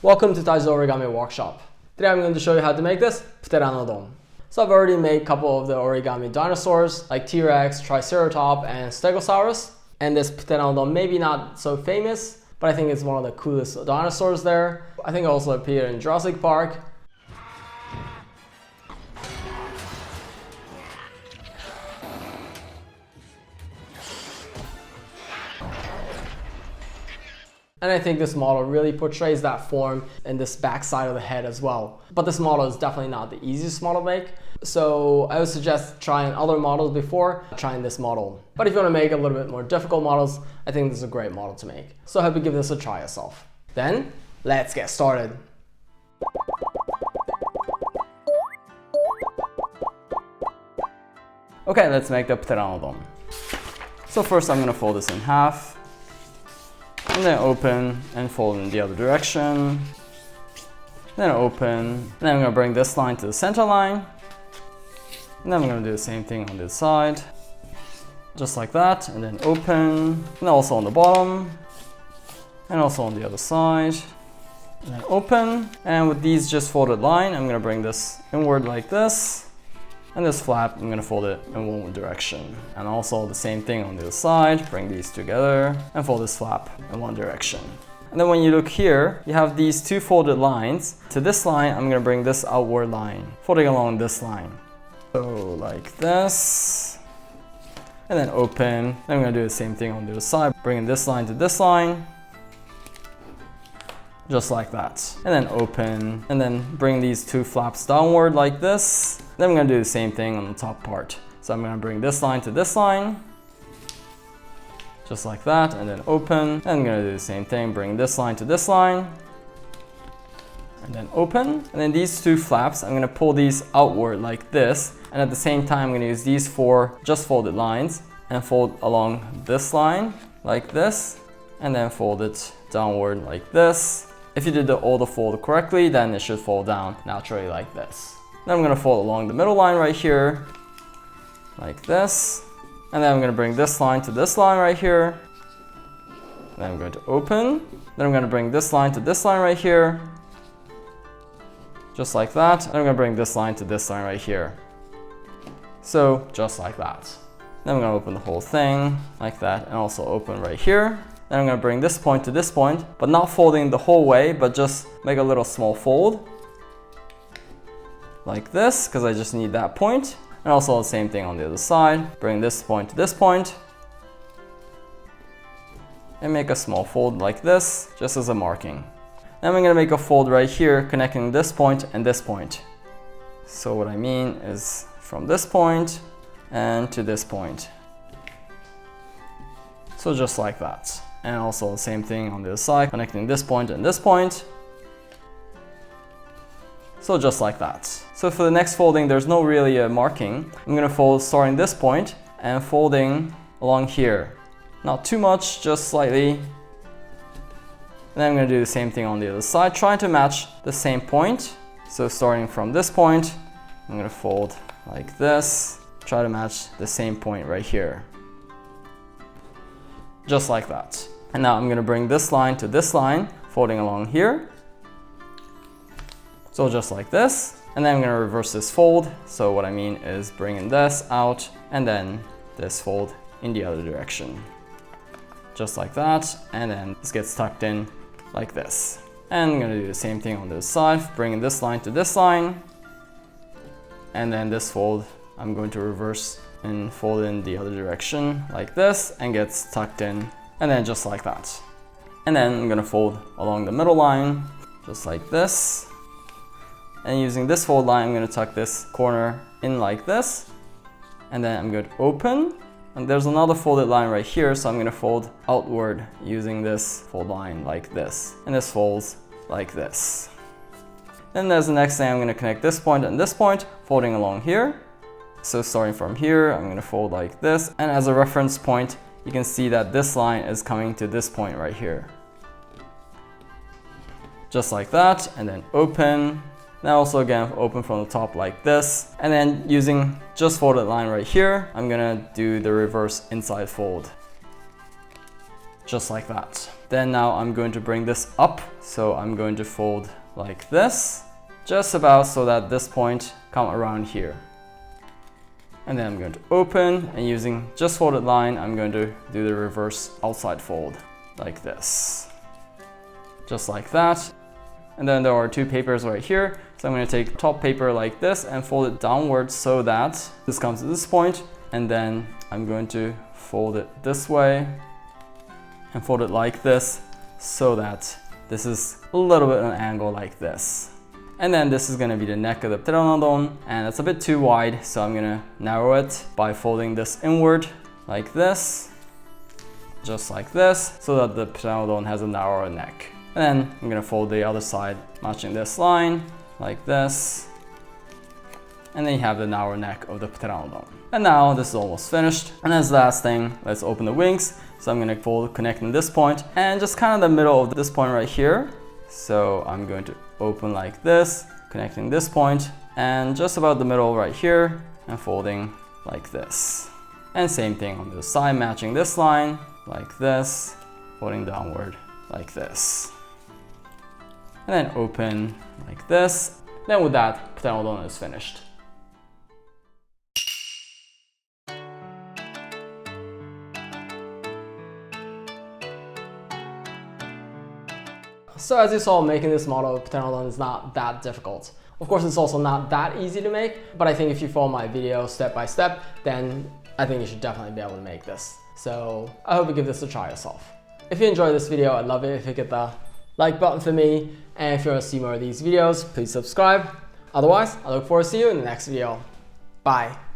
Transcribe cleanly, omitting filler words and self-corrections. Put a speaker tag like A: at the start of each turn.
A: Welcome to Taiji Origami Workshop. Today I'm going to show you how to make this Pteranodon. So I've already made a couple of the origami dinosaurs like T-Rex, Triceratops, and Stegosaurus. And this Pteranodon maybe not so famous, but I think it's one of the coolest dinosaurs there. I think it also appeared in Jurassic Park. And I think this model really portrays that form in this back side of the head as well. But this model is definitely not the easiest model to make. So I would suggest trying other models before trying this model. But if you want to make a little bit more difficult models, I think this is a great model to make. So I hope you give this a try yourself. Then, let's get started. Okay, let's make the Pteranodon. So first I'm going to fold this in half. And then open and fold in the other direction. Then open. Then I'm going to bring this line to the center line. And then I'm going to do the same thing on this side. Just like that. And then open. And also on the bottom. And also on the other side. And then open. And with these just folded line, I'm going to bring this inward like this. And this flap, I'm going to fold it in one direction. And also the same thing on the other side, bring these together and fold this flap in one direction. And then when you look here, you have these two folded lines. To this line, I'm going to bring this outward line, folding along this line. So like this. And then open. Then I'm going to do the same thing on the other side, bringing this line to this line. Just like that. And then open. And then bring these two flaps downward like this. Then I'm going to do the same thing on the top part. So I'm going to bring this line to this line. Just like that. And then open. And I'm going to do the same thing. Bring this line to this line. And then open. And then these two flaps, I'm going to pull these outward like this. And at the same time, I'm going to use these four just folded lines and fold along this line like this. And then fold it downward like this. If you did all the fold correctly, then it should fall down naturally like this. Then I'm going to fold along the middle line right here, like this. And then I'm going to bring this line to this line right here. Then I'm going to open. Then I'm going to bring this line to this line right here, just like that. And I'm going to bring this line to this line right here. So just like that. Then I'm going to open the whole thing like that and also open right here. Then I'm going to bring this point to this point, but not folding the whole way, but just make a little small fold. Like this, because I just need that point. And also the same thing on the other side. Bring this point to this point. And make a small fold like this, just as a marking. Then I'm going to make a fold right here, connecting this point and this point. So what I mean is from this point and to this point. So just like that. And also the same thing on the other side, connecting this point and this point. So just like that. So for the next folding, there's no really marking. I'm going to fold starting this point and folding along here. Not too much, just slightly. And then I'm going to do the same thing on the other side, trying to match the same point. So starting from this point, I'm going to fold like this. Try to match the same point right here. Just like that. And now I'm going to bring this line to this line, folding along here. So just like this. And then I'm going to reverse this fold. So what I mean is bringing this out and then this fold in the other direction. Just like that. And then this gets tucked in like this. And I'm going to do the same thing on this side, bringing this line to this line. And then this fold, I'm going to reverse and fold in the other direction like this and gets tucked in. And then just like that. And then I'm going to fold along the middle line, just like this. And using this fold line, I'm going to tuck this corner in like this. And then I'm going to open. And there's another folded line right here, so I'm going to fold outward using this fold line like this. And this folds like this. Then there's the next thing, I'm going to connect this point and this point, folding along here. So starting from here, I'm going to fold like this. And as a reference point, you can see that this line is coming to this point right here. Just like that, and then open. Now also again, open from the top like this. And then using just folded line right here, I'm gonna do the reverse inside fold. just like that. Then now I'm going to bring this up, so I'm going to fold like this, just about so that this point come around here. And then I'm going to open, and using just folded line, I'm going to do the reverse outside fold like this, just like that. And then there are two papers right here, so I'm going to take top paper like this and fold it downwards so that this comes to this point, and then I'm going to fold it this way and fold it like this so that this is a little bit of an angle like this. And then this is going to be the neck of the Pteranodon, and it's a bit too wide, so I'm going to narrow it by folding this inward like this, just like this, so that the Pteranodon has a narrower neck. And then I'm going to fold the other side, matching this line like this, and then you have the narrow neck of the Pteranodon. And now this is almost finished. And as the last thing, let's open the wings. So I'm going to fold connecting this point and just kind of the middle of this point right here. So I'm going to open like this, connecting this point, and just about the middle right here, and folding like this. And same thing on the side, matching this line like this, folding downward like this. And then open like this. Then with that, Pteranodon is finished.
B: So as you saw, making this model of Pteranodon is not that difficult. Of course, it's also not that easy to make, but I think if you follow my video step by step, then I think you should definitely be able to make this. So I hope you give this a try yourself. If you enjoyed this video, I'd love it if you hit the like button for me, and if you want to see more of these videos, please subscribe. Otherwise, I look forward to seeing you in the next video. Bye.